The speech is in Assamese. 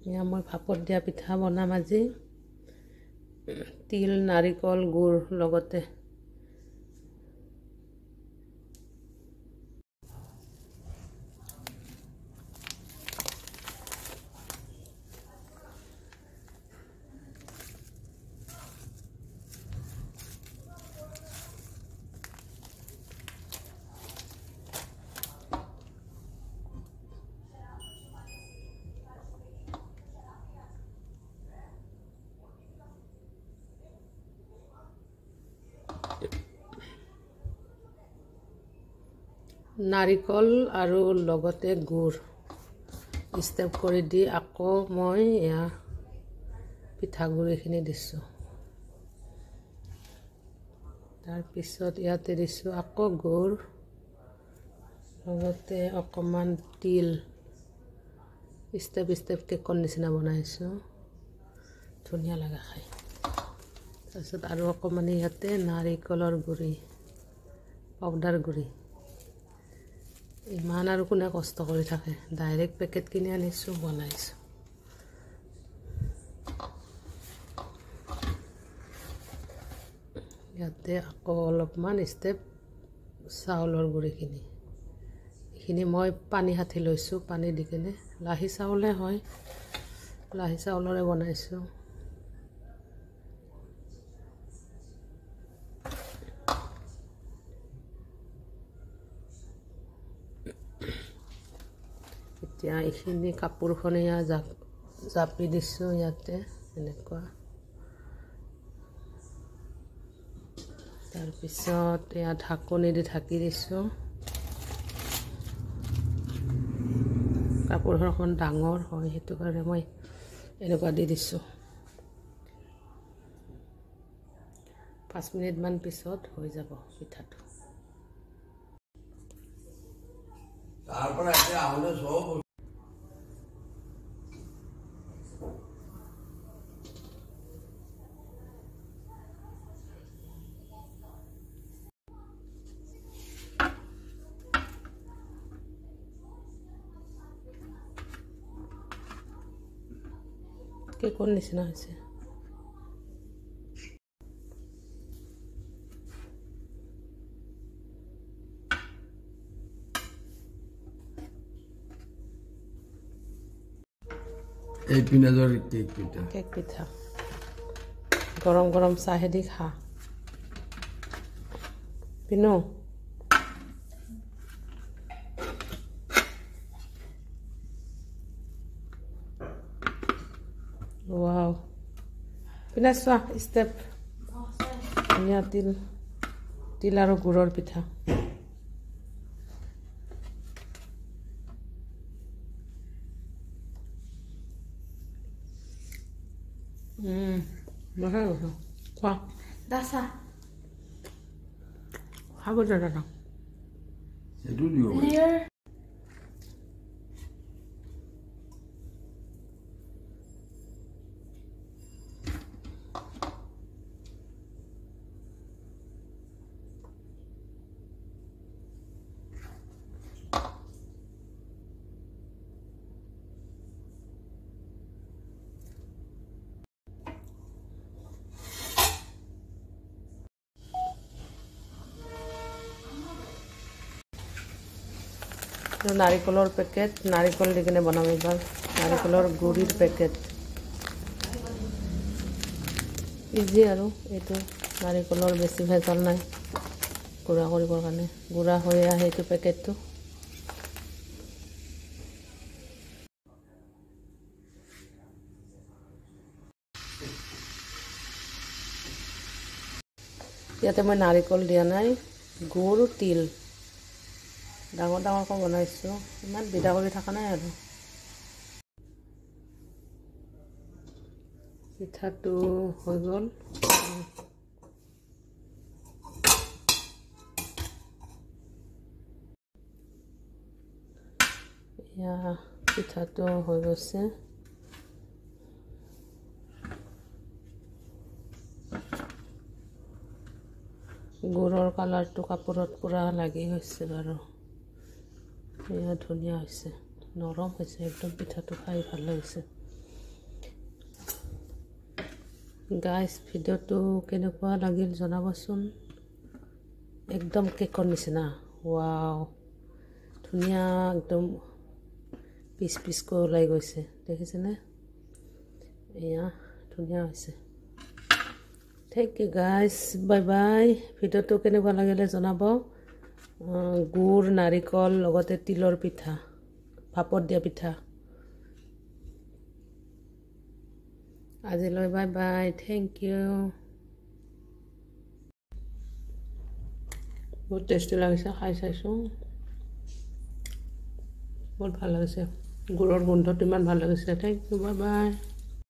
এয়া মই ভাপত দিয়া পিঠা বনাম আজি তিল নাৰিকল গুড় লগতে নাৰিকল আৰু লগতে গুড় ষ্টেপ কৰি দি আকৌ মই এয়া পিঠাগুড়িখিনি দিছোঁ তাৰপিছত ইয়াতে দিছোঁ আকৌ গুড় লগতে অকণমান তিল ষ্টেপ ষ্টেপ কেকৰ নিচিনা বনাইছোঁ ধুনীয়া লাগে খাই তাৰপিছত আৰু অকণমান ইয়াতে নাৰিকলৰ গুড়ি পাউডাৰ গুড়ি ইমান আৰু কোনে কষ্ট কৰি থাকে ডাইৰেক্ট পেকেট কিনি আনিছোঁ বনাইছোঁ ইয়াতে আকৌ অলপমান ষ্টেপ চাউলৰ গুড়িখিনি এইখিনি মই পানী হাতি লৈছোঁ পানী দি কিনে লাহি চাউলে হয় লাহি চাউলৰে বনাইছোঁ এতিয়া এইখিনি কাপোৰখন এয়া জাপি দিছোঁ ইয়াতে এনেকুৱা তাৰপিছত এয়া ঢাকনি দি ঢাকি দিছোঁ কাপোৰখন অকণ ডাঙৰ হয় সেইটো কাৰণে মই এনেকুৱা দি দিছোঁ 5 মিনিটমান পিছত হৈ যাব পিঠাটো তাৰপৰ একটা আমাদেৰ সব কেকৰ নিচিনা হৈছে এই পিনাজৰ কেক পিঠা গৰম গৰম চাহেদি খা পিনু ৱাও পিনা চোৱা ষ্টেপ ধুনীয়া তিল আৰু গুড়ৰ পিঠা Mahal loh. Wah. Dasar. Apa dah? Itu dia. Clear. নাৰিকলৰ পেকেট নাৰিকল দি কিনে বনাম এবাৰ নাৰিকলৰ গুড়িৰ পেকেট ইজি আৰু এইটো নাৰিকলৰ বেছি ভেজাল নাই গুড়া কৰিবৰ কাৰণে গুড়া হৈ আহে এইটো পেকেটটো ইয়াতে মই নাৰিকল দিয়া নাই গুড় তিল ডাঙৰ ডাঙৰকৈ বনাইছোঁ ইমান বিধা কৰি থকা নাই আৰু পিঠাটো হৈ গ'ল এয়া পিঠাটো হৈ গৈছে গুড়ৰ কালাৰটো কাপোৰত পুৰা লাগি গৈছে বাৰু এয়া ধুনীয়া হৈছে নৰম হৈছে একদম পিঠাটো খাই ভাল লাগিছে গাইজ ভিডিঅ'টো কেনেকুৱা লাগিল জনাবচোন একদম কেকৰ নিচিনা ৱাও ধুনীয়া একদম পিচ পিচকৈ ওলাই গৈছে দেখিছেনে এয়া ধুনীয়া হৈছে thank you guys bye bye ভিডিঅ'টো কেনেকুৱা লাগিলে জনাব গুড় নাৰিকল লগতে তিলৰ পিঠা ভাপত দিয়া পিঠা আজিলৈ বাই বাই থ্যাংক ইউ বহুত টেষ্টি লাগিছে খাই চাইছোঁ বহুত ভাল লাগিছে গুড়ৰ গোন্ধটো ইমান ভাল লাগিছে থ্যাংক ইউ বাই বাই